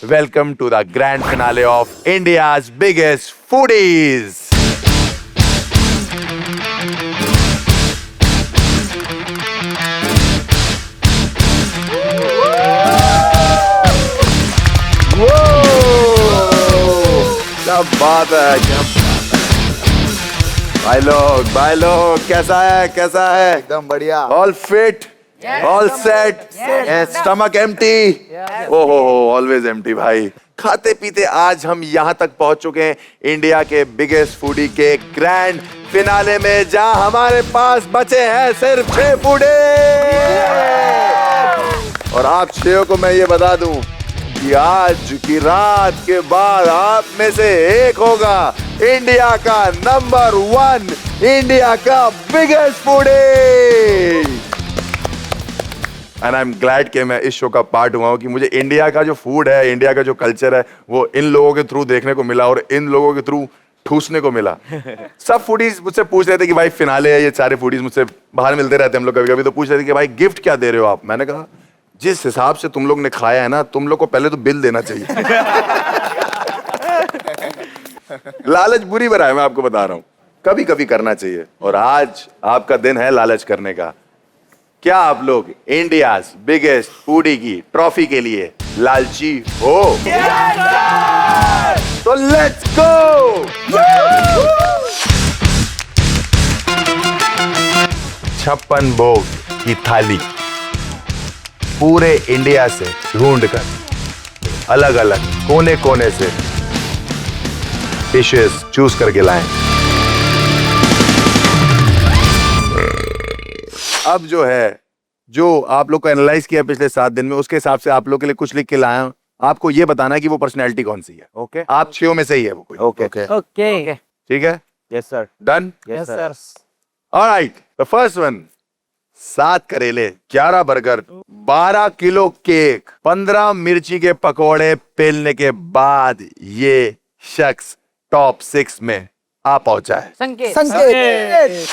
welcome to the grand finale of India's biggest foodies. क्या बात है, क्या भाई लोग कैसा है? एकदम बढ़िया। All fit, all set, stomach empty. ओहो, always empty भाई। खाते पीते आज हम यहाँ तक पहुँच चुके हैं इंडिया के बिगेस्ट फूडी के ग्रैंड फिनाले में, जहाँ हमारे पास बचे हैं सिर्फ 6 फूडी। और आप 6 को मैं ये बता दूं कि आज की रात के बाद आप में से एक होगा इंडिया का नंबर 1, इंडिया का biggest foodie. And I am glad कि मैं इस शो का पार्ट हुआ हूँ कि मुझे इंडिया का जो फूड है, इंडिया का जो कल्चर है, वो इन लोगों के थ्रू देखने को मिला और इन लोगों के थ्रू ठूसने को मिला। सब फूडीज मुझसे पूछ रहे थे कि भाई फिनाले है, ये सारे फूडीज मुझसे बाहर मिलते रहते हैं हम लोग कभी कभी, तो पूछ रहे थे कि भाई गिफ्ट क्या दे रहे हो आप। मैंने कहा जिस हिसाब से तुम लोग ने खाया है ना, तुम लोग को पहले तो बिल देना चाहिए। लालच बुरी बना है, मैं आपको बता रहा हूँ, कभी कभी करना चाहिए। और आज आपका दिन है लालच करने का। क्या आप लोग इंडियाज बिगेस्ट फूडी की ट्रॉफी के लिए लालची हो? तो लेट्स गो। 56 भोग की थाली पूरे इंडिया से ढूंढकर अलग अलग कोने कोने से डिशेस चूज करके लाएं। अब जो आप लोग को एनालाइज किया पिछले 7 दिन में, उसके हिसाब से आप लोग के लिए कुछ लिख के लाया हूं। आपको ये बताना है कि वो पर्सनैलिटी कौन सी है। ओके, आप 6 में से ही है वो कोई। ओके, ठीक है। Yes sir. Done. Yes sir. Alright, the first one, 7 करेले, 11 बर्गर, 12 किलो केक, 15 मिर्ची के पकोड़े पेलने के बाद ये शख्स टॉप 6 में आ पहुंचा है। संकेत।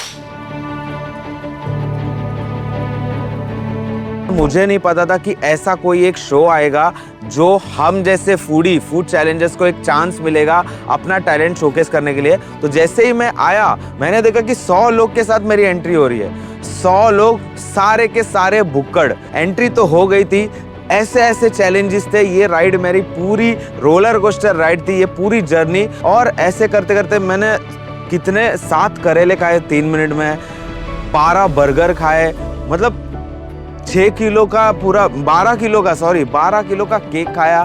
मुझे नहीं पता था कि ऐसा कोई एक शो आएगा जो हम जैसे फूड चैलेंजर्स को एक चांस मिलेगा अपना टैलेंट शोकेस करने के लिए। तो जैसे ही मैं आया, मैंने देखा कि 100 लोग के साथ मेरी एंट्री हो रही है। 100 लोग, सारे के सारे भुक्कड़। एंट्री तो हो गई थी, ऐसे ऐसे चैलेंजेस थे। ये राइड मेरी पूरी रोलर कोस्टर राइड थी, ये पूरी जर्नी। और ऐसे करते करते मैंने कितने 7 करेले खाए 3 मिनट में, 12 बर्गर खाए, मतलब 6 किलो का पूरा 12 किलो का केक खाया।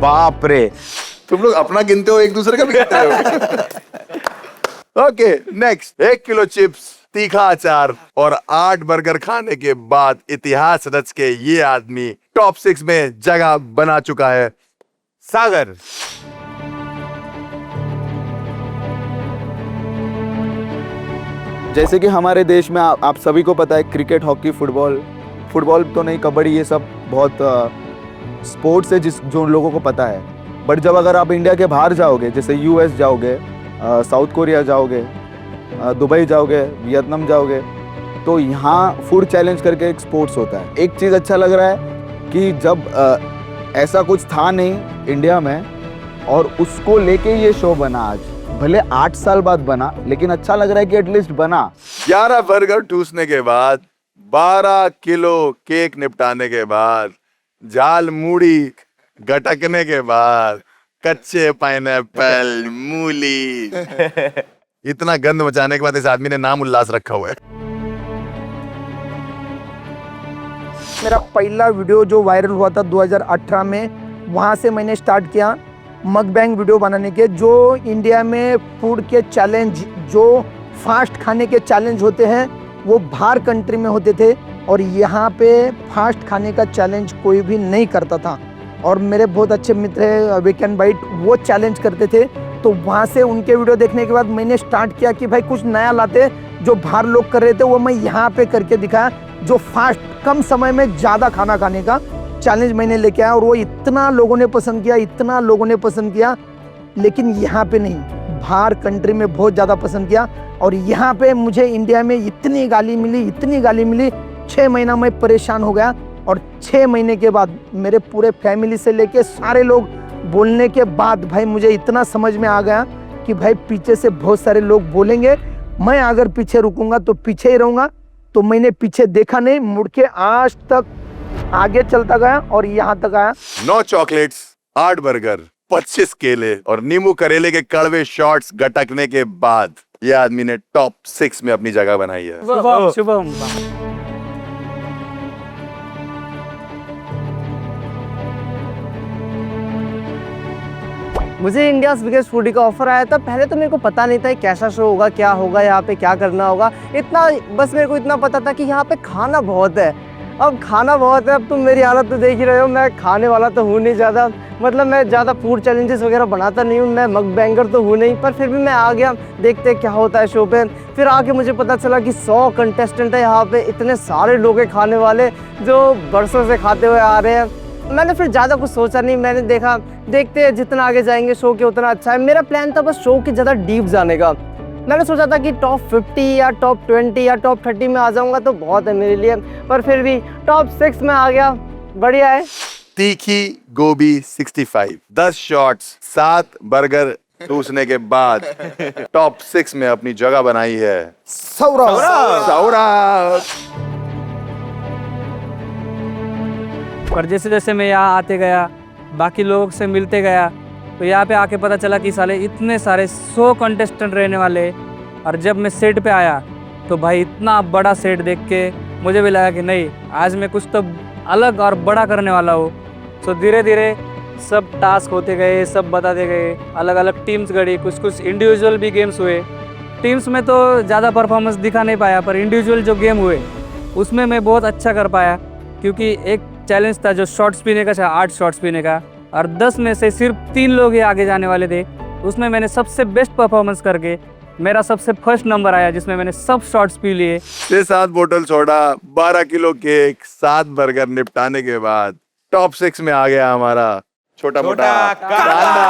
बाप रे, तुम लोग अपना गिनते हो, एक दूसरे का भी गिनते हो। ओके, नेक्स्ट, 1 किलो चिप्स, तीखा अचार और 8 बर्गर खाने के बाद इतिहास रच के ये आदमी टॉप 6 में जगह बना चुका है। सागर। जैसे कि हमारे देश में आप सभी को पता है, क्रिकेट, हॉकी, फुटबॉल तो नहीं, कबड्डी, ये सब बहुत स्पोर्ट्स है जो लोगों को पता है। बट जब अगर आप इंडिया के बाहर जाओगे, जैसे यूएस जाओगे, साउथ कोरिया जाओगे, दुबई जाओगे, वियतनाम जाओगे, तो यहाँ फूड चैलेंज करके एक स्पोर्ट्स होता है। एक चीज़ अच्छा लग रहा है कि जब ऐसा कुछ था नहीं इंडिया में, और उसको लेके ये शो बना आज। भले 8 साल बाद बना, लेकिन अच्छा लग रहा है कि एटलीस्ट बना। 11 बर्गर ठूसने के बाद, 12 किलो केक निपटाने के बाद, झाल मूड़ी गटकने के बाद, कच्चे पाइनएप्पल, मूली, इतना गंद मचाने के बाद इस आदमी ने नाम उल्लास रखा हुआ है। मेरा पहला वीडियो जो वायरल हुआ था 2018 में, वहाँ से मैंने स्टार्ट किया मकबैंग वीडियो बनाने के। जो इंडिया में फूड के चैलेंज, जो फास्ट खाने के चैलेंज होते हैं, वो बाहर कंट्री में होते थे, और यहाँ पे फास्ट खाने का चैलेंज कोई भी नहीं करता था। और मेरे बहुत अच्छे मित्र हैं वीकेंड बाइट, वो चैलेंज करते थे। तो वहाँ से उनके वीडियो देखने के बाद मैंने स्टार्ट किया कि भाई कुछ नया लाते, जो बाहर लोग कर रहे थे वो मैं यहाँ पे करके दिखाया, जो फास्ट कम समय में ज़्यादा खाना खाने का चैलेंज मैंने लेके आया। और वो इतना लोगों ने पसंद किया, लेकिन यहाँ पे नहीं, बाहर कंट्री में बहुत ज़्यादा पसंद किया। और यहाँ पे मुझे इंडिया में इतनी गाली मिली, 6 महीना मैं परेशान हो गया और 6 महीने के बाद मेरे पूरे फैमिली से लेके सारे लोग बोलने के बाद भाई मुझे इतना समझ में आ गया कि भाई पीछे से बहुत सारे लोग बोलेंगे, मैं अगर पीछे रुकूंगा तो पीछे ही रहूंगा। तो मैंने पीछे देखा नहीं, मुड़ के आज तक आगे चलता गया और यहाँ तक आया। 9 चॉकलेट्स, 8 बर्गर, 25 केले और नींबू करेले के कड़वे शॉट्स गटकने के बाद ये आदमी ने टॉप 6 में अपनी जगह बनाई है। शुभम शुभम। मुझे इंडिया बिगेस्ट फूडी का ऑफर आया था। पहले तो मेरे को पता नहीं था ये कैसा शो होगा, क्या होगा, यहाँ पे क्या करना होगा। इतना बस मेरे को इतना पता था कि यहाँ पे खाना बहुत है। अब खाना बहुत है, अब तुम मेरी हालत तो देख ही रहे हो। मैं खाने वाला तो हूँ नहीं ज़्यादा, मतलब मैं ज़्यादा फूड चैलेंजेस वगैरह बनाता नहीं हूँ, मैं मग बैंगर तो हूँ नहीं। पर फिर भी मैं आ गया, देखते क्या होता है शो पे। फिर आके मुझे पता चला कि 100 कंटेस्टेंट है यहाँ पे, इतने सारे लोग हैं खाने वाले जो बरसों से खाते हुए आ रहे हैं। मैंने फिर ज़्यादा कुछ सोचा नहीं, मैंने देखा देखते हैं जितना आगे जाएंगे शो के उतना अच्छा है। मेरा प्लान था बस शो के ज़्यादा डीप जाने का। मैंने सोचा था कि टॉप 50 या टॉप 20 या टॉप 30 में आ जाऊंगा तो बहुत है मेरे लिए, पर फिर भी टॉप 6 में आ गया, बढ़िया है। तीखी गोभी 65, 10 शॉट्स, 7 बर्गर ठूसने के बाद टॉप 6 में अपनी जगह बनाई है सौरभ। सौरभ। पर जैसे जैसे मैं यहाँ आते गया, बाकी लोगों से मिलते गया, तो यहाँ पे आके पता चला कि साले इतने सारे 100 कंटेस्टेंट रहने वाले। और जब मैं सेट पे आया तो भाई इतना बड़ा सेट देख के मुझे भी लगा कि नहीं, आज मैं कुछ तो अलग और बड़ा करने वाला हूँ। तो धीरे धीरे सब टास्क होते गए, सब बताते गए, अलग अलग टीम्स गढ़ी, कुछ कुछ इंडिविजुअल भी गेम्स हुए। टीम्स में तो ज़्यादा परफॉर्मेंस दिखा नहीं पाया, पर इंडिविजुअल जो गेम हुए उसमें मैं बहुत अच्छा कर पाया। क्योंकि एक चैलेंज था जो शॉट्स पीने का था, 8 शॉट्स पीने का, और 10 में से सिर्फ 3 लोग ही आगे जाने वाले थे। उसमें मैंने सबसे बेस्ट परफॉर्मेंस करके मेरा सबसे फर्स्ट नंबर आया, जिसमें मैंने सब शॉट्स पी लिए। 6-7 बोतल सोडा, 12 किलो केक, 7 बर्गर निपटाने के बाद टॉप 6 में आ गया हमारा छोटा मोटा कांदा।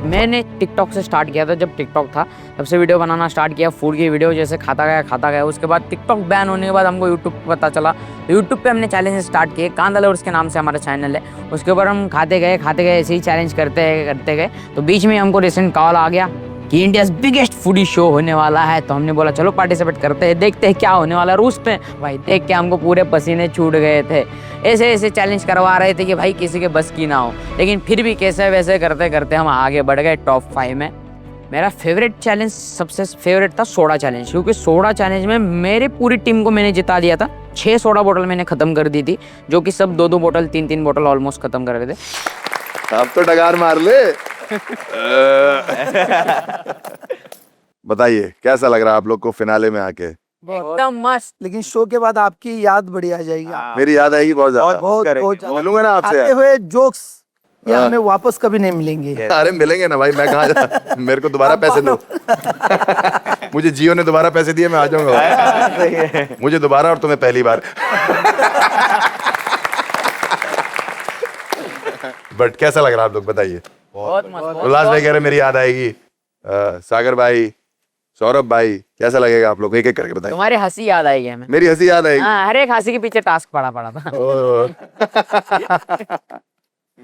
मैंने टिकटॉक से स्टार्ट किया था। जब टिकटॉक था तब से वीडियो बनाना स्टार्ट किया, फूड की वीडियो जैसे खाता गया। उसके बाद टिकटॉक बैन होने के बाद हमको यूट्यूब पे पता चला, तो यूट्यूब पे हमने चैलेंज स्टार्ट किए। कांदा लवर्स के नाम से हमारा चैनल है। उसके ऊपर हम खाते गए ऐसे ही चैलेंज करते गए। तो बीच में हमको रिसेंट कॉल आ गया कि इंडिया बिगेस्ट फूडी शो होने वाला है। तो हमने बोला चलो पार्टिसिपेट करते हैं, देखते हैं क्या होने वाला है। उस पे भाई देख के हमको पूरे पसीने छूट गए थे। ऐसे चैलेंज करवा रहे थे कि भाई किसी के बस की ना हो, लेकिन फिर भी कैसे वैसे करते करते हम आगे बढ़ गए टॉप 5 में। मेरा फेवरेट चैलेंज सबसे फेवरेट था सोडा चैलेंज, क्योंकि सोडा चैलेंज में मेरी पूरी टीम को मैंने जिता दिया था। 6 सोडा बोतल मैंने खत्म कर दी थी, जो कि सब 2-2 बोतल 3-3 बोतल ऑलमोस्ट खत्म कर रहे थे। अब तो डगार मार ले। बताइए कैसा लग रहा है आप लोग को फिनाले में आके? एकदम मस्त। लेकिन शो के बाद आपकी याद बड़ी आ जाएगी। मेरी याद आएगी बहुत ज्यादा। बहुत बोलूंगा ना आपसे आते हुए जोक्स ये हमें वापस कभी नहीं मिलेंगे। अरे मिलेंगे ना भाई, मैं कहाँ मेरे को दोबारा पैसे दो। मुझे जियो ने दोबारा पैसे दिए, मैं आ जाऊंगा। मुझे दोबारा और तुम्हें पहली बार। बट कैसा लग रहा है आप लोग बताइए? बहुत मस्त। उल्लास भाई कह रहे मेरी याद आएगी। सागर भाई, सौरभ भाई, कैसा लगेगा आप लोग? एक एक करके बताइए। तुम्हारी हंसी याद आएगी हमें। मेरी हंसी याद आएगी। हाँ, हर एक हंसी के पीछे टास्क पड़ा था।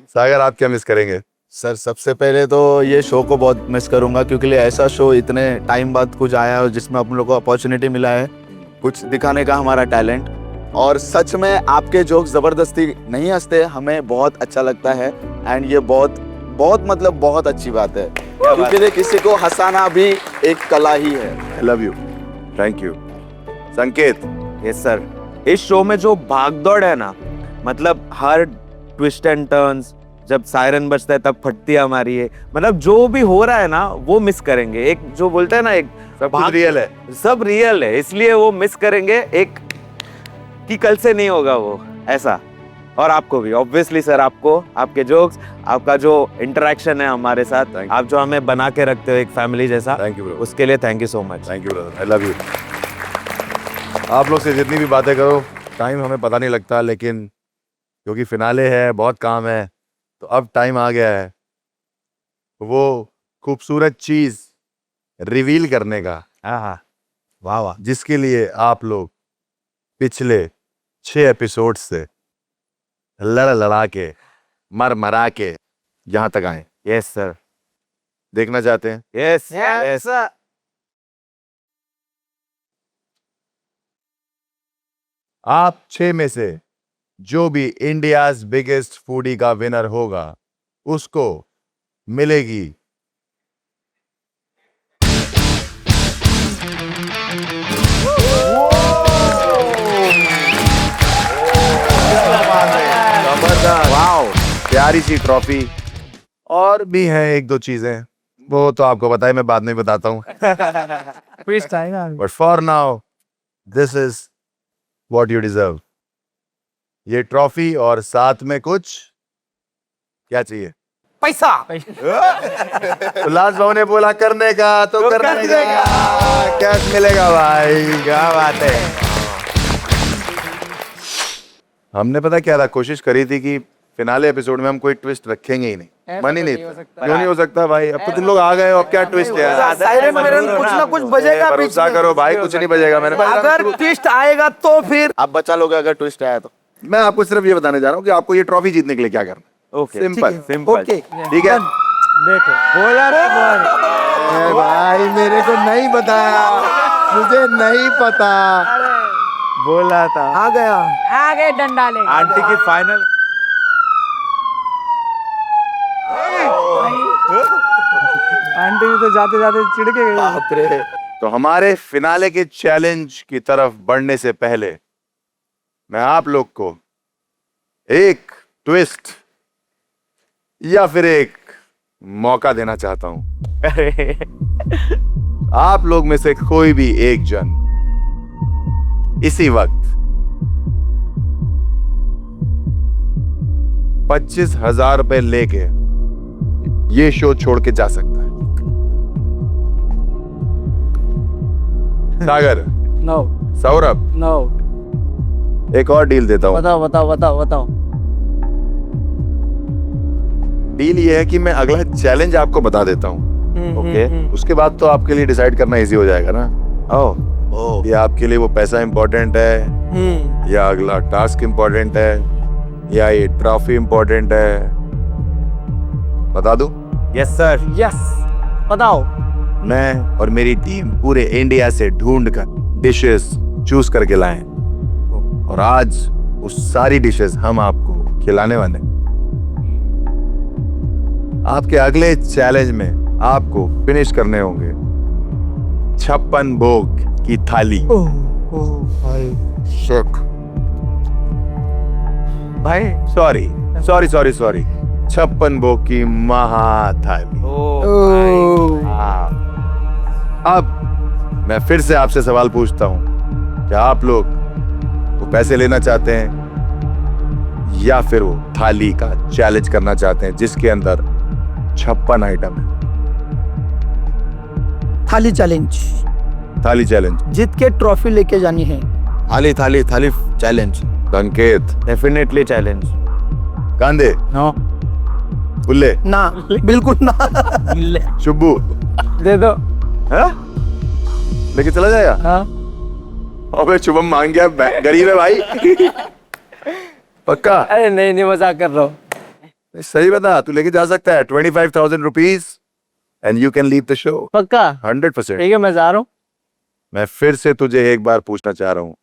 सागर आप क्या मिस करेंगे? सर सबसे पहले तो ये शो को बहुत मिस करूंगा, क्योंकि ऐसा शो इतने टाइम बाद कुछ आया है जिसमें अपन लोग को अपॉर्चुनिटी मिला है कुछ दिखाने का हमारा टैलेंट। और सच में आपके जोक्स जबरदस्ती नहीं हंसते, हमें बहुत अच्छा लगता है। एंड ये बहुत मतलब बहुत अच्छी बात है, क्योंकि किसी को हंसाना भी एक कला ही है। I love you, thank you. संकेत, यस सर। इस शो में जो भागदौड़ है ना, मतलब हर ट्विस्ट एंड टर्न्स, जब सायरन बजता है तब फटती है हमारी है, मतलब जो भी हो रहा है ना वो मिस करेंगे। एक जो बोलते हैं ना, एक सब कुछ रियल है। सब रियल है, इसलिए वो मिस करेंगे। एक कि कल से नहीं होगा वो ऐसा। और आपको भी ऑब्वियसली सर, आपको आपके जोक्स, आपका जो इंटरेक्शन है हमारे साथ, आप जो हमें बना के रखते हो एक फैमिली जैसा, थैंक यू ब्रो। उसके लिए thank you so much. Thank you brother, I love you. आप लोग से जितनी भी बातें करो टाइम हमें पता नहीं लगता, लेकिन क्योंकि फिनाले है, बहुत काम है, तो अब टाइम आ गया है वो खूबसूरत चीज रिवील करने का, हाँ वाह वाह जिसके लिए आप लोग पिछले 6 एपिसोड से लड़ा के मरा के यहां तक आए। यस सर, देखना चाहते हैं? यस यस आप 6 में से जो भी इंडियाज बिगेस्ट फूडी का विनर होगा उसको मिलेगी वाओ, प्यारी सी ट्रॉफी। और भी हैं एक दो चीजें, वो तो आपको पता है, मैं बाद में बताता हूँ। ट्विस्ट आएगा। But for now this is what you deserve. ये ट्रॉफी और साथ में कुछ क्या चाहिए? पैसा। उल्लास भाव ने बोला करने का तो करने का कैश मिलेगा भाई, क्या बात है। हमने पता क्या था, कोशिश करी थी कि फिनाले एपिसोड में हम कोई ट्विस्ट रखेंगे ही नहीं, मन ही नहीं था। क्यों नहीं हो सकता भाई, अब तो तुम लोग आ गए हो, अब क्या ट्विस्ट है? साइरन वायरन कुछ ना कुछ बजेगा बीच भरोसा में। करो भाई, कुछ नहीं बजेगा। मैंने अगर ट्विस्ट आएगा तो फिर आप बचा लोगे अगर ट्विस्ट आया तो। मैं आपको सिर्फ ये बताने जा रहा हूँ कि आपको ये ट्रॉफी जीतने के लिए क्या करना है। ओके सिंपल सिंपल ओके ठीक है। बोला ए भाई मेरे को नहीं बताया, मुझे नहीं पता। बोला था आ गया। आगे डंडा ले आंटी की फाइनल। आंटी भी तो जाते जाते चिढ़ के गई। तो हमारे फिनाले के चैलेंज की तरफ बढ़ने से पहले मैं आप लोग को एक ट्विस्ट या फिर एक मौका देना चाहता हूं। आप लोग में से कोई भी एक जन इसी वक्त 25,000 रुपए लेके ये शो छोड़ के जा सकता है। सागर, नो सौरभ, नो। एक और डील देता हूं। बताओ बताओ बताओ बताओ। डील ये है कि मैं अगला चैलेंज आपको बता देता हूँ, ओके? उसके बाद तो आपके लिए डिसाइड करना इजी हो जाएगा ना। ओह, या आपके लिए वो पैसा इंपॉर्टेंट है, या अगला टास्क इंपॉर्टेंट है, या ये ट्रॉफी इंपॉर्टेंट है। बता दूं? Yes sir. यस बताओ। मैं और मेरी टीम पूरे इंडिया से ढूंढ कर डिशेस चूज करके लाए हैं, और आज वो सारी डिशेस हम आपको खिलाने वाले हैं। आपके अगले चैलेंज में आपको फिनिश करने होंगे 56 भोग की थाली। भाई सॉरी 56 भोग की महाथाली। अब मैं फिर से आपसे सवाल पूछता हूं, क्या आप लोग वो पैसे लेना चाहते हैं या फिर वो थाली का चैलेंज करना चाहते हैं जिसके अंदर 56 आइटम है? थाली चैलेंज। थाली चैलेंज, जीत के ट्रॉफी लेके जानी है। थाली थाली थाली चैलेंज। संकेत, डेफिनेटली चैलेंज। कांदे, नो बुल्ले, ना बिल्कुल ना। शुभू, दे दो। लेके चला जाएगा? हाँ अबे शुभम मांग गया, गरीब है भाई। पक्का? अरे नहीं नहीं मजाक कर रहा हूँ। सही बता, तू लेके जा सकता है 25,000 rupees and you can leave the show. पक्का? 100%। ठीक है मैं जा रहा हूँ। मैं फिर से तुझे एक बार पूछना चाह रहा हूँ,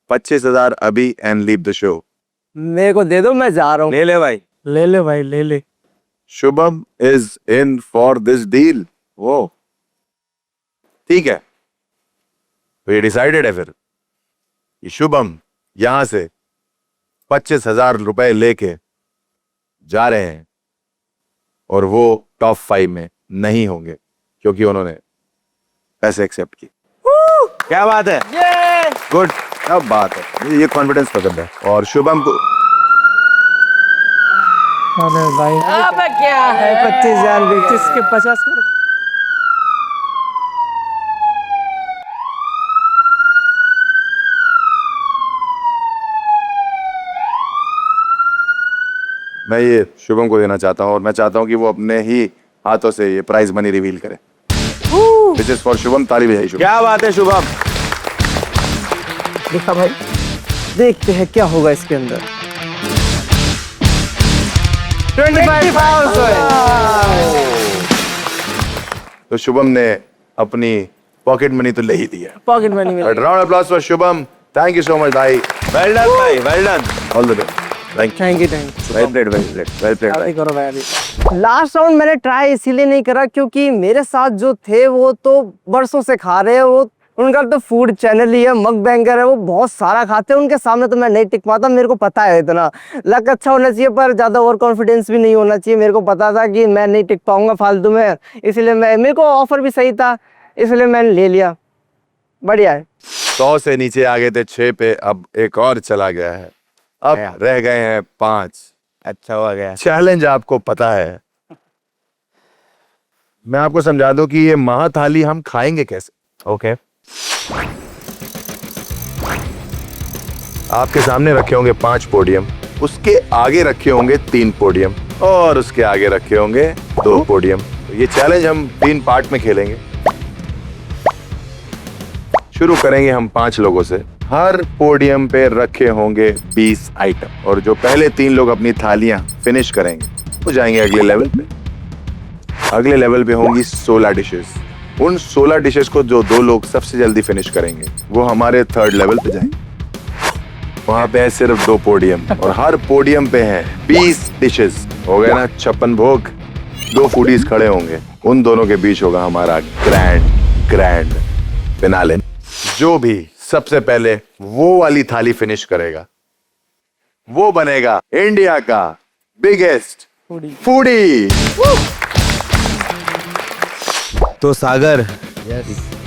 25,000 अभी एंड लीव द शो। मेरे को दे दो, मैं जा रहा हूँ। ले ले भाई, ले ले भाई ले ले। Shubham is in for this deal. वो ठीक है, तो ये डिसाइडेड है फिर कि शुभम यहां से 25,000 रुपए लेके जा रहे हैं, और वो टॉप 5 में नहीं होंगे क्योंकि उन्होंने पैसे एक्सेप्ट किए। क्या बात है। गुड, क्या बात है, मुझे ये कॉन्फिडेंस पसंद है। और शुभम को अरे भाई अब क्या है 25,000 25 के 50 कर। मैं ये शुभम को देना चाहता हूँ, और मैं चाहता हूँ कि वो अपने ही हाथों से ये प्राइज मनी रिवील करे। This is for शुभम, ताली बजाइए शुभम। क्या बात है शुभम। देखा भाई, देखते हैं क्या होगा इसके अंदर। 25,000। तो शुभम ने अपनी पॉकेट मनी तो ले ही दिया। पॉकेट मनी मिला। Round applause for Shubham. Thank you so much भाई। वेल डन भाई, well done. All the best. Thank you. Thank you. Well played, well played, well played. अभी करो भाई अभी। लास्ट राउंड मैंने ट्राई इसीलिए नहीं करा क्योंकि मेरे साथ जो थे वो तो बरसों से खा रहे हैं, वो उनका तो फूड चैनल ही है, मग बैंकर है, वो बहुत सारा खाते हैं, उनके सामने तो मैं नहीं टिक पाता। मेरे को पता है इतना लक अच्छा होना चाहिए पर ज़्यादा ओवर कॉन्फिडेंस भी नहीं होना चाहिए। मेरे को पता था कि मैं नहीं टिक पाऊंगा फालतू में, इसलिए मेरे को ऑफर भी सही था, इसलिए मैंने ले लिया। बढ़िया है। 100 से नीचे आ गए थे 6 पे, अब एक और चला गया है, अब रह गए हैं 5। अच्छा हो गया। चैलेंज आपको पता है, मैं आपको समझा दूं कि ये महाथाली हम खाएंगे कैसे। ओके। आपके सामने रखे होंगे 5 पोडियम, उसके आगे रखे होंगे 3 पोडियम और उसके आगे रखे होंगे 2 पोडियम। ये चैलेंज हम 3 पार्ट में खेलेंगे। शुरू करेंगे हम 5 लोगों से। हर पोडियम पे रखे होंगे 20 आइटम और जो पहले 3 लोग अपनी थालियां फिनिश करेंगे वो जाएंगे अगले लेवल पे। अगले लेवल पे होंगी 16 डिशेस। उन 16 डिशेस को जो 2 लोग सबसे जल्दी फिनिश करेंगे वो हमारे 3rd लेवल पे जाएंगे। वहां पे है सिर्फ 2 पोडियम और हर पोडियम पे है 20 डिशेस। हो गए ना 56 भोग। 2 फूडीज खड़े होंगे, उन दोनों के बीच होगा हमारा ग्रैंड फिनाले। जो भी सबसे पहले वो वाली थाली फिनिश करेगा वो बनेगा इंडिया का बिगेस्ट फूडी। तो सागर,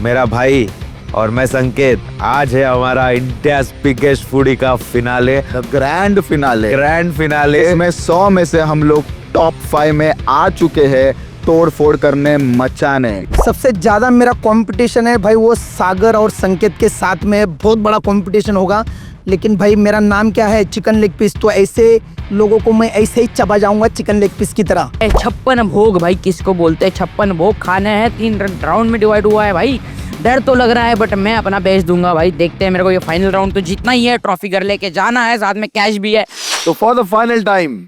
मेरा भाई और मैं संकेत, आज है हमारा इंडिया बिगेस्ट फूडी का finale, grand finale. Grand finale. इसमें 100 में से हम लोग टॉप 5 में आ चुके हैं, तोड़ फोड़ करने, मचाने। सबसे ज्यादा मेरा कंपटीशन है भाई वो सागर और संकेत के साथ में, बहुत बड़ा कंपटीशन होगा। लेकिन भाई मेरा नाम क्या है, चिकन लेग पीस, तो ऐसे लोगों को मैं ऐसे ही चबा जाऊंगा चिकन लेग पीस की तरह। 56 भोग भाई किसको बोलते हैं, 56 भोग खाने हैं। 3 राउंड में डिवाइड हुआ है भाई। डर तो लग रहा है बट मैं अपना बेच दूंगा भाई। देखते हैं, मेरे को ये फाइनल राउंड तो जीतना ही है, ट्रॉफी घर लेके जाना है, साथ में कैश भी है। तो for the final time,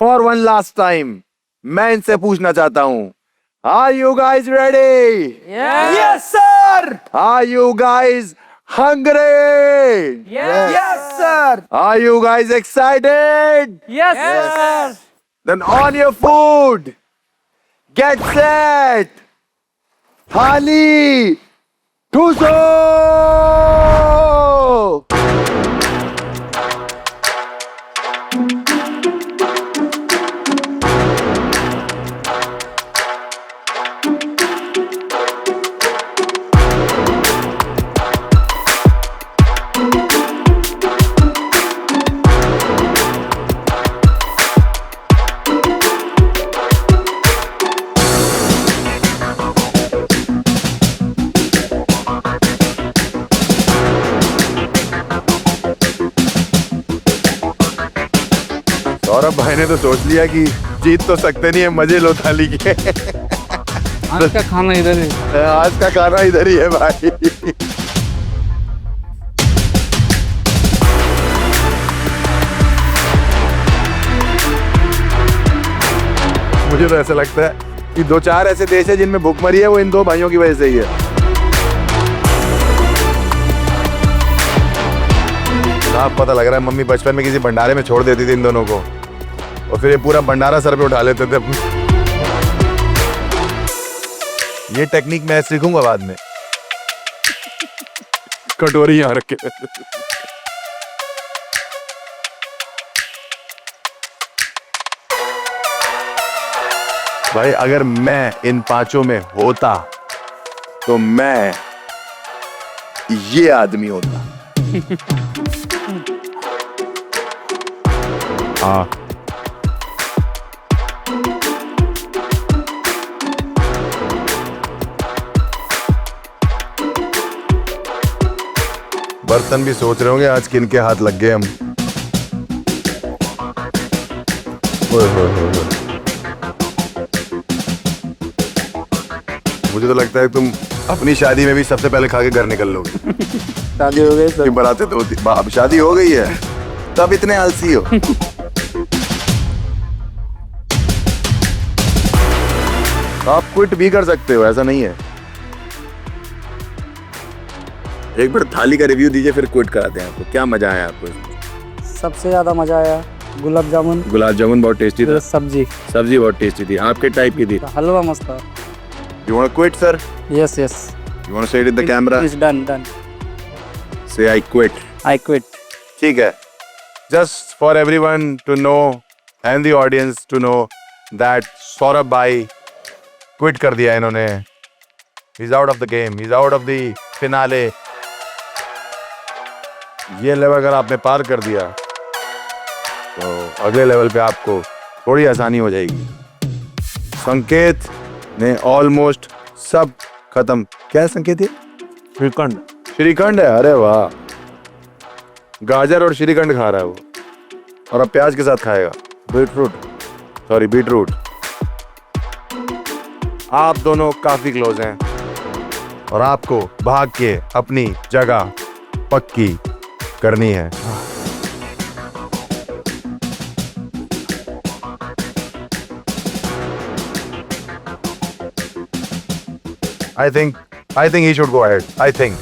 for one last time, मैं इनसे पूछना चाहता हूं, are you guys ready? Yes sir. Are you guys hungry? Yes sir. Are you guys excited? Yes, sir. Then on your food, get set, Thali, Tuso! Saurabh भाई ने तो सोच लिया कि जीत तो सकते नहीं है, मजे लो थाली के। आज का खाना इधर है। आज का खाना इधर ही है भाई। मुझे तो ऐसा लगता है कि 2-4 ऐसे देश है जिनमें भूखमरी है, वो इन 2 भाइयों की वजह से ही है। साफ पता लग रहा है मम्मी बचपन में किसी भंडारे में छोड़ देती थी इन दोनों को और फिर ये पूरा भंडारा सर पे उठा लेते थे। ये टेक्निक मैं सीखूंगा बाद में। कटोरी यहाँ रख के। भाई अगर मैं इन 5 में होता तो मैं ये आदमी होता। हाँ, बर्तन भी सोच रहे होंगे आज किन के हाथ लग गए हम। ओए होए होए होए। मुझे तो लगता है तुम अपनी शादी में भी सबसे पहले खा के घर निकल लोगे। शादी हो गई सर। बनाते तो अब शादी हो गई है तब इतने आलसी हो। आप क्विट भी कर सकते हो, ऐसा नहीं है। एक बार थाली का रिव्यू दीजिए फिर क्विट कराते हैं आपको। क्या मजा आया आपको इसमें? सबसे ज़्यादा मज़ा आया गुलाब जामुन, गुलाब जामुन बहुत टेस्टी था, सब्जी, सब्जी बहुत टेस्टी थी। आपके टाइप की थी। हलवा मस्त था। You want to quit, sir? Yes yes, You want to say it in the camera? It's done done, Say I quit. I quit. ठीक है। Just for everyone to know and the audience to know that Saurabh भाई quit कर दिया इन्होंने। He's out of the game. He's out of the finale. ये level अगर आपने पार कर दिया तो अगले लेवल पे आपको थोड़ी आसानी हो जाएगी। संकेत ने ऑलमोस्ट सब खत्म। क्या संकेत है? श्रीखंड। श्रीखंड है, अरे वाह। गाजर और श्रीखंड खा रहा है वो, और अब प्याज के साथ खाएगा। बीटरूट। आप दोनों काफी क्लोज हैं और आपको भाग के अपनी जगह पक्की करनी है। I think he should go ahead. I think.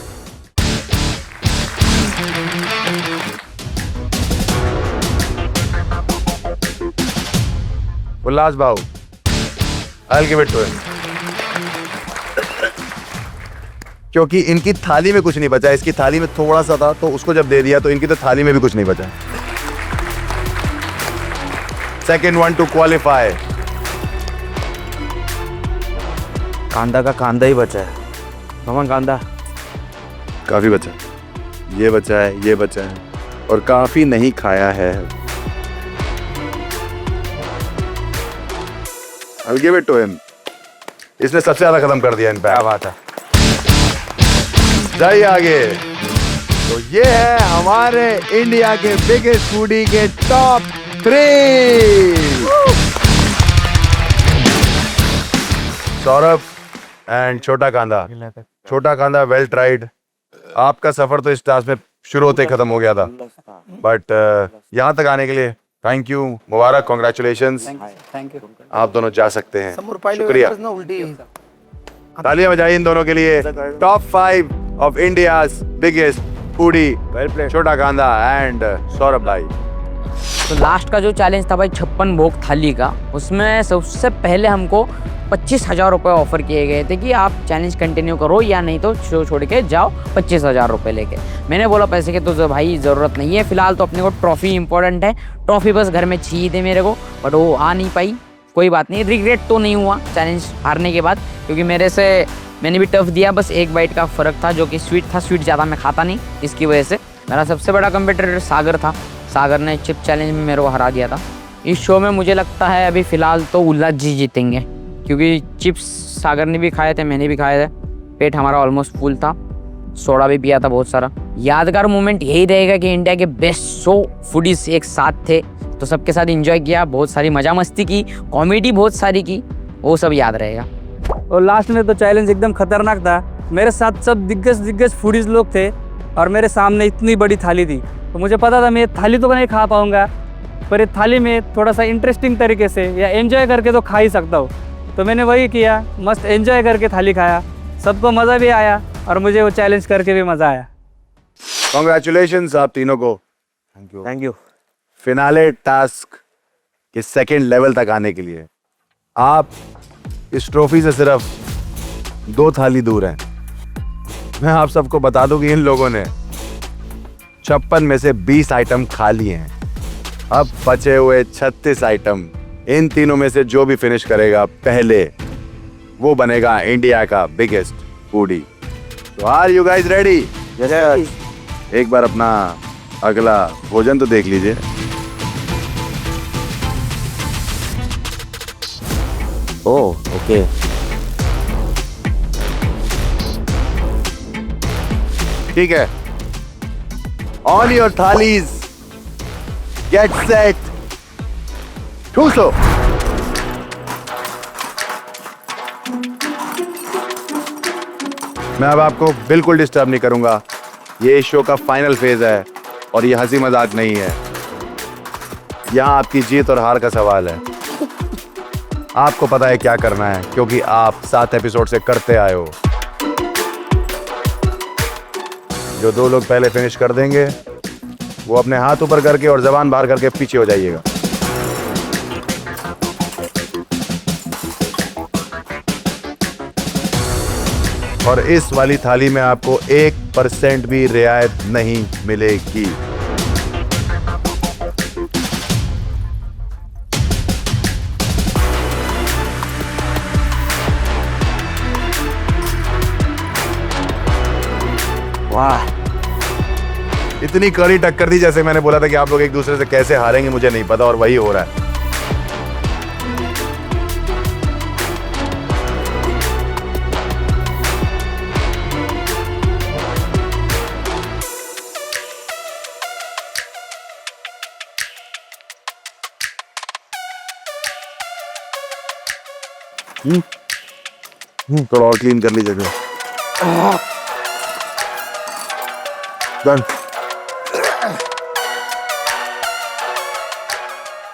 उल्लास भाऊ, I'll give it to him. क्योंकि इनकी थाली में कुछ नहीं बचा, इसकी थाली में थोड़ा सा था, तो उसको जब दे दिया तो इनकी तो थाली में भी कुछ नहीं बचा। Second one to qualify. कांदा का कांदा ही बचा है। भगवान कांदा काफी बचा, ये बचा है, ये बचा है, और काफी नहीं खाया है। I'll give it to him. इसने सबसे ज्यादा खत्म कर दिया इन पे। क्या बात है। जाइए आगे। तो ये है हमारे इंडिया के बिगेस्ट फूडी के टॉप 3। सौरभ एंड छोटा कांदा वेल ट्राइड। आपका सफर तो इस टास्क में शुरू होते ही खत्म हो गया था, बट यहाँ तक आने के लिए thank you, Mubarak, congratulations. Thank you. आप दोनों जा सकते हैं। शुक्रिया। तालियां बजाइए इन दोनों के लिए। Top 5 of India's biggest foodie, छोटा कांदा एंड सौरभ भाई। तो लास्ट का जो चैलेंज था भाई 56 भोग थाली का, उसमें सबसे पहले हमको 25,000 रुपये ऑफर किए गए थे कि आप चैलेंज कंटिन्यू करो या नहीं तो शो छोड़ के जाओ 25,000 रुपये लेके। मैंने बोला पैसे की तो भाई ज़रूरत नहीं है, फिलहाल तो अपने को ट्रॉफी इंपॉर्टेंट है। ट्रॉफी बस घर में चाहिए थे मेरे को, बट वो आ नहीं पाई। कोई बात नहीं, रिग्रेट तो नहीं हुआ चैलेंज हारने के बाद, क्योंकि मैंने भी टफ दिया। बस एक बाइट का फ़र्क था जो कि स्वीट था, स्वीट ज़्यादा मैं खाता नहीं, इसकी वजह से। मेरा सबसे बड़ा कंपटीटर सागर था, सागर ने चिप चैलेंज में मेरे को हरा दिया था। इस शो में मुझे लगता है अभी फ़िलहाल तो उल्लास जी जीतेंगे, क्योंकि चिप्स सागर ने भी खाए थे, मैंने भी खाए थे, पेट हमारा ऑलमोस्ट फुल था, सोडा भी पिया था बहुत सारा। यादगार मोमेंट यही रहेगा कि इंडिया के बेस्ट 100 फूडीज एक साथ थे, तो सबके साथ एंजॉय किया, बहुत सारी मजा मस्ती की, कॉमेडी बहुत सारी की, वो सब याद रहेगा। और लास्ट में तो चैलेंज एकदम खतरनाक था। मेरे साथ सब दिग्गज फूडीज लोग थे और मेरे सामने इतनी बड़ी थाली थी, तो मुझे पता था मैं ये थाली तो नहीं खा पाऊंगा, पर ये थाली में थोड़ा सा इंटरेस्टिंग तरीके से या एंजॉय करके तो खा ही सकता हूँ। तो मैंने वही किया, मस्त एंजॉय करके थाली खाया, सबको मज़ा भी आया और मुझे वो चैलेंज करके भी मज़ा आया। कॉन्ग्रेचुलेशंस आप तीनों को। Thank you. फिनाले टास्क के सेकंड लेवल तक आने के लिए आप इस ट्रॉफी से सिर्फ 2 थाली दूर हैं। मैं आप सबको बता दूं कि इन लोगों ने 56 में से 20 आइटम खा लिए हैं। अब बचे हुए 36 आइटम, इन तीनों में से जो भी फिनिश करेगा पहले, वो बनेगा इंडिया का बिगेस्ट फूडी। तो आर यू गाइस रेडी? एक बार अपना अगला भोजन तो देख लीजिए। ओके। ठीक है, on your thalis, get set, ठूसो। मैं अब आपको बिल्कुल डिस्टर्ब नहीं करूंगा। ये इस शो का फाइनल फेज है और ये हंसी मजाक नहीं है। यहाँ आपकी जीत और हार का सवाल है। आपको पता है क्या करना है क्योंकि आप 7 एपिसोड से करते आए हो। जो 2 लोग पहले फिनिश कर देंगे वो अपने हाथ ऊपर करके और जबान बाहर करके पीछे हो जाइएगा। और इस वाली थाली में आपको 1% भी रियायत नहीं मिलेगी। वाह, इतनी कड़ी टक्कर दी। जैसे मैंने बोला था कि आप लोग एक दूसरे से कैसे हारेंगे मुझे नहीं पता, और वही हो रहा है। थोड़ा और क्लीन कर लीजिए। डन।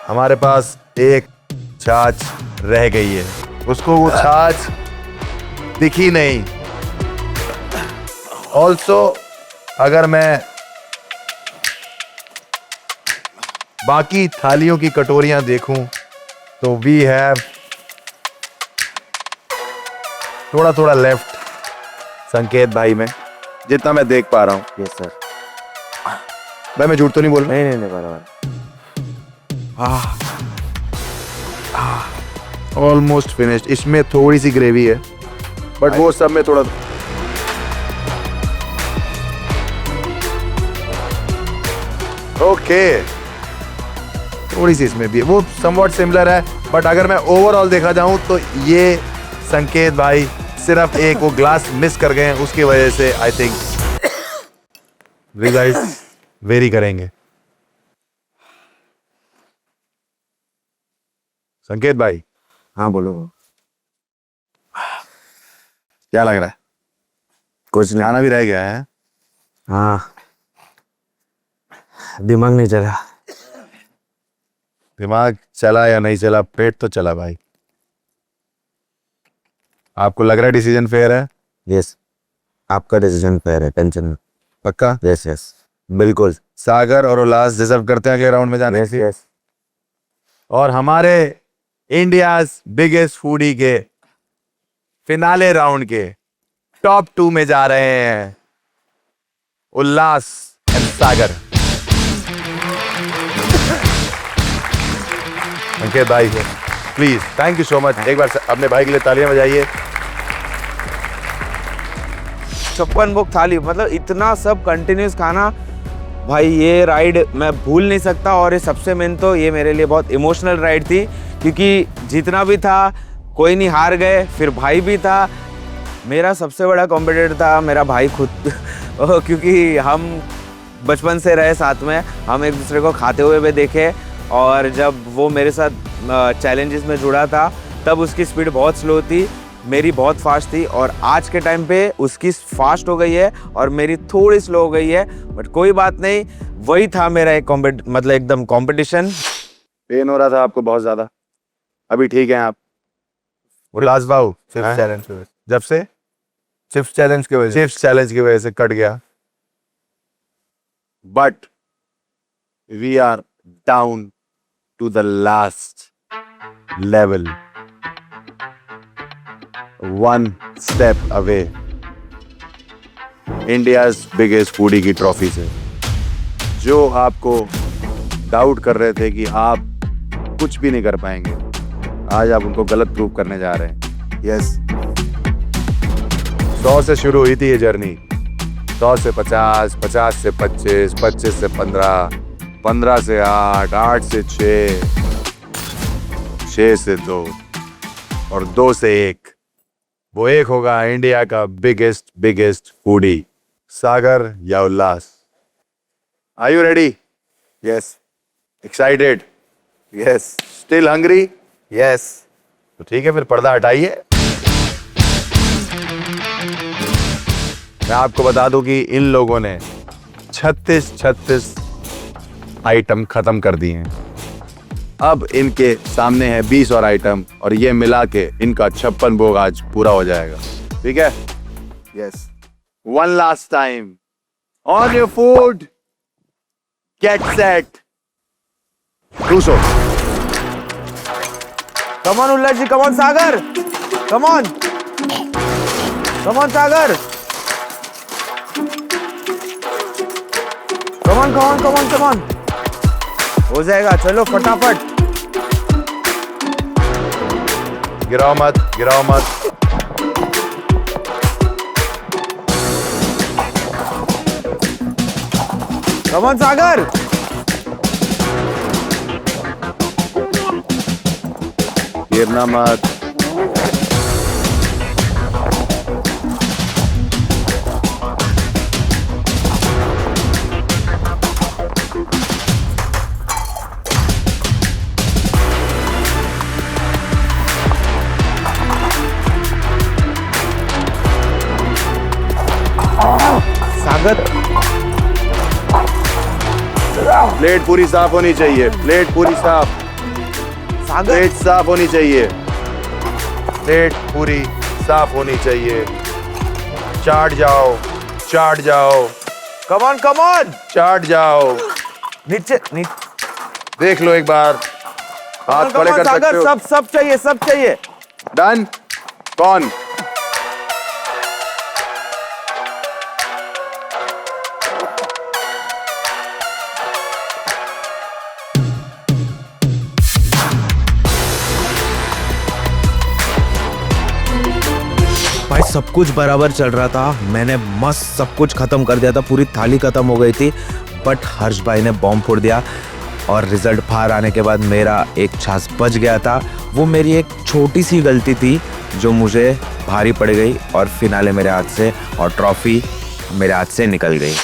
हमारे पास एक छाछ रह गई है, उसको वो छाछ दिखी नहीं। ऑल्सो अगर मैं बाकी थालियों की कटोरियां देखूं तो वी हैव थोड़ा थोड़ा लेफ्ट संकेत भाई में, जितना मैं देख पा रहा हूं। Yes sir. भाई मैं झूठ तो नहीं बोल रहा? नहीं बराबर। Almost finished. इसमें थोड़ी सी ग्रेवी है बट वो सब में थोड़ा ओके थोड़ी सी इसमें भी है। वो समवॉट सिमिलर है बट अगर मैं ओवरऑल देखा जाऊं तो ये संकेत भाई सिर्फ एक वो ग्लास मिस कर गए हैं, उसकी वजह से आई थिंक रिजल्ट वेरी करेंगे। संकेत भाई। हाँ बोलो। क्या लग रहा है? कुछ नहीं। खाना भी रह गया है। हाँ, दिमाग नहीं चला। दिमाग चला या नहीं चला, पेट तो चला भाई। आपको लग रहा है डिसीजन फेयर है? यस, आपका डिसीजन फेयर है, टेंशन। पक्का? यस बिल्कुल। सागर और उल्लास डिजर्व करते हैं अगले राउंड में जाने के लिए। और हमारे इंडियाज बिगेस्ट फूडी के फिनाले राउंड के टॉप 2 में जा रहे हैं उल्लास एंड सागर। अंकित भाई please, thank you so much. एक बार अपने भाई के लिए तालियां बजाइए। 56 भोग थाली, मतलब इतना सब कंटिन्यूस खाना भाई, ये राइड मैं भूल नहीं सकता। और ये सबसे मेन तो ये मेरे लिए बहुत इमोशनल राइड थी क्योंकि जितना भी था कोई नहीं हार गए, फिर भाई भी था। मेरा सबसे बड़ा कॉम्पिटिटर था मेरा भाई खुद क्योंकि हम बचपन से रहे साथ में, हम एक दूसरे को खाते हुए भी देखे। और जब वो मेरे साथ चैलेंजेस में जुड़ा था तब उसकी स्पीड बहुत स्लो थी, मेरी बहुत फास्ट थी। और आज के टाइम पे उसकी फास्ट हो गई है और मेरी थोड़ी स्लो हो गई है, बट कोई बात नहीं। वही था मेरा एक मतलब एकदम कंपटीशन। पेन हो रहा था आपको बहुत ज्यादा? अभी ठीक है आप? उल्लास बाबू सिर्फ चैलेंज की वजह से, जब से सिर्फ चैलेंज की वजह से, सिर्फ चैलेंज की वजह से कट गया। But we are down to the last level, 1 step away India's biggest foodie की ट्रॉफी से। जो आपको डाउट कर रहे थे कि आप कुछ भी नहीं कर पाएंगे, आज आप उनको गलत प्रूव करने जा रहे हैं। यस, 100 से शुरू हुई थी ये जर्नी। 100 से 50, 50 से 25, 25 से 15, 15 से 8, 8 से 6, 6 से 2 और 2 से 1। वो एक होगा इंडिया का बिगेस्ट फूडी, सागर या Ullas. Are you ready? Yes excited? Yes still hungry? Yes. तो ठीक है, फिर पर्दा हटाइए। मैं आपको बता दूं कि इन लोगों ने 36 आइटम खत्म कर दिए हैं। अब इनके सामने है 20 और आइटम, और ये मिला के इनका 56 भोग आज पूरा हो जाएगा। ठीक है? Yes. One last time, on your food, get set, do so. Come on Ullas ji, come on Sagar, come on Sagar, come on, हो जाएगा, चलो फटाफट। गिराओ मत, गिराओ मत। Come on सागर, गिरना मत। सागर, प्लेट पूरी साफ होनी चाहिए, प्लेट पूरी साफ, सागर, प्लेट साफ होनी चाहिए, प्लेट पूरी साफ होनी चाहिए। चाट जाओ, चाट जाओ, come on, चाट जाओ। नीचे, देख लो एक बार, हाथ खड़े कर सकते सागर, हो। सब चाहिए। डन। कौन? भाई सब कुछ बराबर चल रहा था, मैंने मस्त सब कुछ खत्म कर दिया था, पूरी थाली खत्म हो गई थी, बट हर्ष भाई ने बॉम्ब फोड़ दिया और रिजल्ट बाहर आने के बाद मेरा एक छाछ बच गया था। वो मेरी एक छोटी सी गलती थी जो मुझे भारी पड़ गई और फिनाले मेरे हाथ से और ट्रॉफी मेरे हाथ से निकल गई।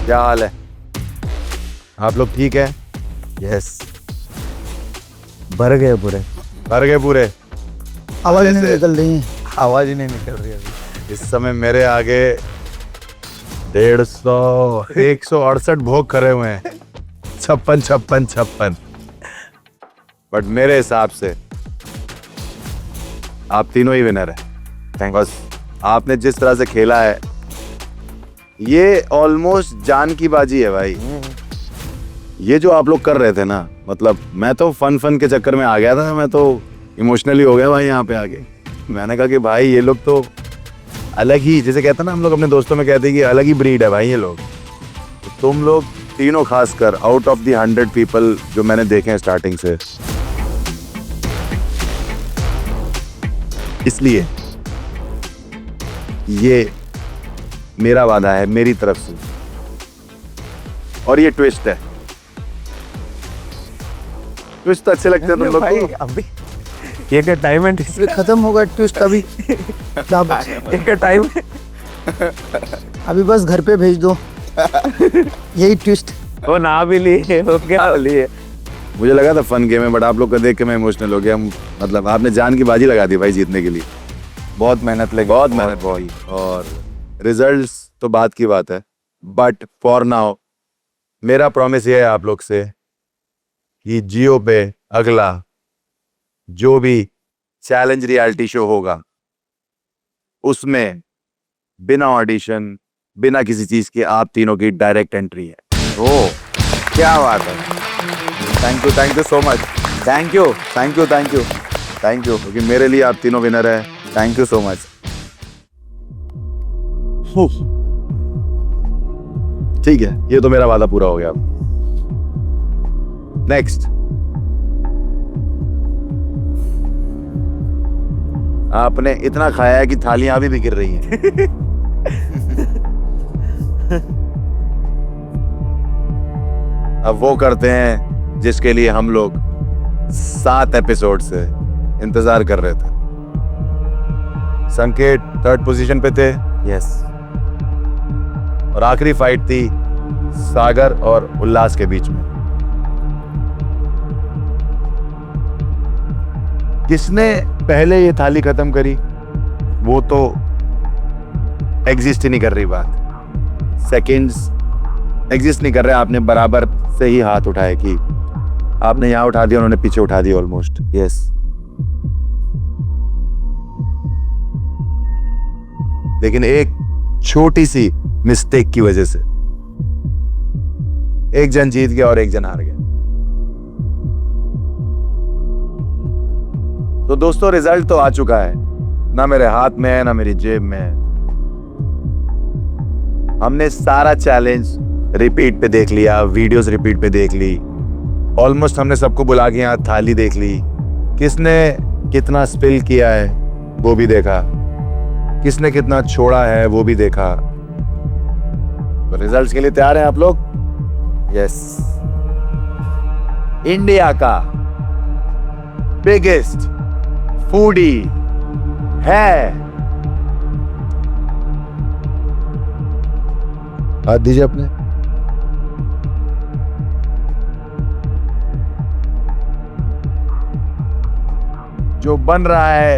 क्या हाल है? आप लोग ठीक है? यस, भर गए पूरे, भर गए पूरे। आवाज नहीं निकल रही है। आवाज ही नहीं निकल रही अभी। इस समय मेरे आगे 150 168 भोग करे हुए हैं, 56। बट मेरे हिसाब से आप तीनों ही विनर है। बस आपने जिस तरह से खेला है, ये ऑलमोस्ट जान की बाजी है भाई। ये जो आप लोग कर रहे थे ना, मतलब मैं तो फन के चक्कर में आ गया था, मैं तो इमोशनली हो गया भाई यहाँ पे आके। मैंने कहा कि भाई ये लोग तो अलग ही, जैसे कहते हैं ना हम लोग अपने दोस्तों में कहते हैं कि अलग ही ब्रीड है भाई ये लोग। तो तुम लोग तीनों, खासकर आउट ऑफ द 100 पीपल जो मैंने देखे हैं स्टार्टिंग से, इसलिए ये मेरा वादा है मेरी तरफ से, और ये ट्विस्ट है। ट्विस्ट अच्छे लगते हैं तुम लोग को? अभी ये क्या टाइम है? इसमें खत्म होगा ट्विस्ट अभी। क्या बचा? ये क्या टाइम है? अभी बस घर पे भेज दो, यही ट्विस्ट। वो ना भी लिए, वो क्या लिए? मुझे लगा था फन गेम है, बट आप लोग को देख के मैं इमोशनल हो गया। मतलब आपने जान की बाजी लगा दी भाई जीतने के लिए। बहुत मेहनत लगी, बहुत मेहनत हुई, और रिजल्ट्स तो बात की बात है, बट फॉर नाउ मेरा प्रॉमिस ये है आप लोग से कि जियो पे अगला जो भी चैलेंज रियलिटी शो होगा, उसमें बिना ऑडिशन, बिना किसी चीज के आप तीनों की डायरेक्ट एंट्री है। ओ क्या बात है। Thank you so much. Thank you. क्योंकि मेरे लिए आप तीनों विनर है। Thank you so much. ठीक है, ये तो मेरा वादा पूरा हो गया। नेक्स्ट, आपने इतना खाया है कि थालियां अभी भी गिर रही हैं। अब वो करते हैं जिसके लिए हम लोग 7 एपिसोड से इंतजार कर रहे थे। संकेत 3rd पोजीशन पे थे। यस, और आखिरी फाइट थी सागर और उल्लास के बीच में। किसने पहले ये थाली खत्म करी वो तो एग्जिस्ट ही नहीं कर रही बात। सेकंड्स एग्जिस्ट नहीं कर रहे। आपने बराबर से ही हाथ उठाए कि आपने यहां उठा दिया, उन्होंने पीछे उठा दिया ऑलमोस्ट। यस। लेकिन एक छोटी सी मिस्टेक की वजह से एक जन जीत गया और एक जन हार गया। तो दोस्तों रिजल्ट तो आ चुका है, ना मेरे हाथ में है ना मेरी जेब में है। हमने सारा चैलेंज रिपीट पे देख लिया, वीडियोस रिपीट पे देख ली, ऑलमोस्ट हमने सबको बुला के यहाँ थाली देख ली, किसने कितना स्पिल किया है वो भी देखा, किसने कितना छोड़ा है वो भी देखा। तो रिजल्ट्स के लिए तैयार हैं आप लोग? यस। इंडिया का बिगेस्ट फूडी है, हाथ दीजिए अपने। जो बन रहा है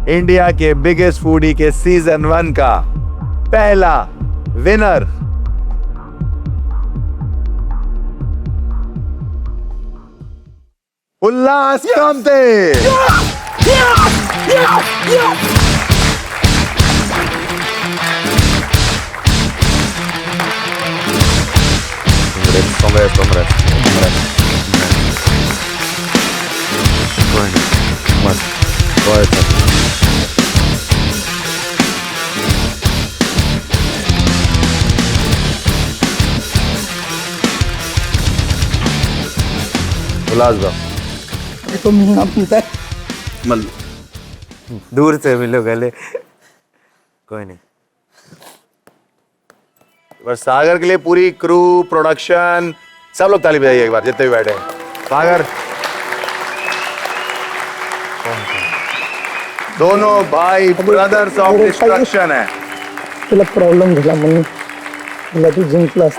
इंडिया के बिगेस्ट फूडी के सीजन 1 का पहला विनर, उल्लास कामते। उल्लास भाई ये तो मिलना मिलता है। दूर से मिलो गले, कोई नहीं। बस सागर के लिए पूरी क्रू, प्रोडक्शन, सब लोग ताली बजाइए एक बार जितने भी बैठे हैं। सागर दोनों भाई ब्रदर्स ऑफ डिस्ट्रक्शन है। तुला प्रॉब्लेम झाला म्हणून तुला तू जिंकलास,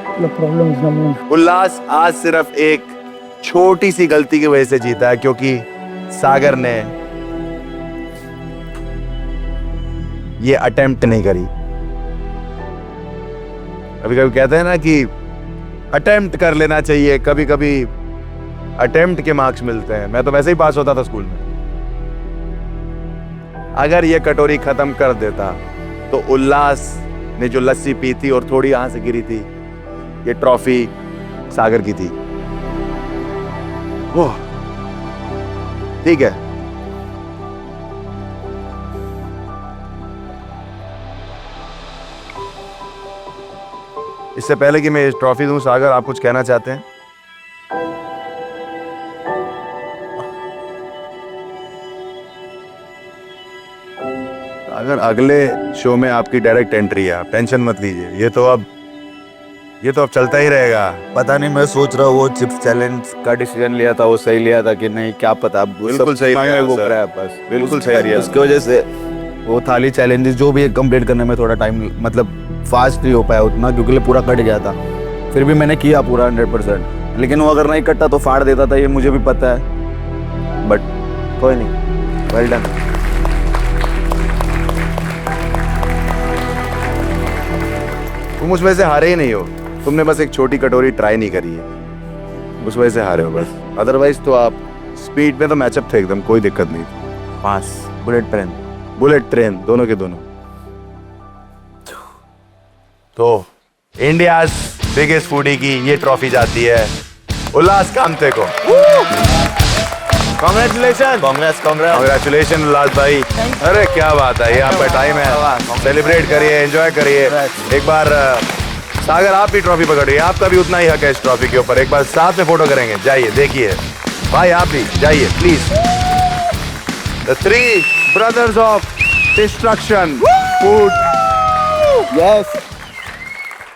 तुला प्रॉब्लेम झाला म्हणून। उल्लास आज सिर्फ एक छोटी सी गलती की वजह से जीता है, क्योंकि सागर ने ये अटेम्प्ट नहीं करी। कभी कभी कहते हैं ना कि अटेम्प्ट कर लेना चाहिए, कभी कभी अटेम्प्ट के मार्क्स मिलते हैं। मैं तो वैसे ही पास होता था स्कूल में। अगर ये कटोरी खत्म कर देता तो उल्लास ने जो लस्सी पी थी और थोड़ी यहां से गिरी थी, ये ट्रॉफी सागर की थी। ओह ठीक है, इससे पहले कि मैं ट्रॉफी दूं, सागर आप कुछ कहना चाहते हैं? सागर अगले शो में आपकी डायरेक्ट एंट्री है, आप टेंशन मत लीजिए। ये तो अब चलता ही रहेगा। पता नहीं, मैं सोच रहा हूँ वो चिप्स चैलेंज का डिसीजन लिया था वो सही लिया था कि नहीं, क्या पता। अब बिल्कुल सही लिया, वो सर। रहा है बस, बिल्कुल सही लिया। उसकी वजह से वो थाली चैलेंजेस जो भी कंप्लीट करने में थोड़ा टाइम, मतलब फास्ट नहीं हो पाया उतना, क्योंकि पूरा कट गया था। फिर भी मैंने किया पूरा 100%, लेकिन वो अगर नहीं कटता तो फाड़ देता था, ये मुझे भी पता है। बट कोई नहीं, वेल डन। तुम उस वजह से हारे ही नहीं हो, तुमने बस एक छोटी कटोरी ट्राई नहीं करी है, उस वजह से हारे हो बस। अदरवाइज तो आप स्पीड में तो मैचअप थे एकदम, कोई दिक्कत नहीं थी। पास बुलेट ट्रेन दोनों के दोनों। तो इंडिया बिगेस्ट फूडी की ये ट्रॉफी जाती है उल्लास कामते को। कांग्रेचुलेशन। कांग्रेचुलेशन उल्लास भाई। अरे क्या बात है, ये आपका टाइम है, सेलिब्रेट करिए, एंजॉय करिए। एक बार सागर आप भी ट्रॉफी पकड़िए, आपका भी उतना ही हक है इस ट्रॉफी के ऊपर। एक बार साथ में फोटो करेंगे, जाइए देखिए भाई, आप भी जाइए please. The 3 brothers of destruction, food, yes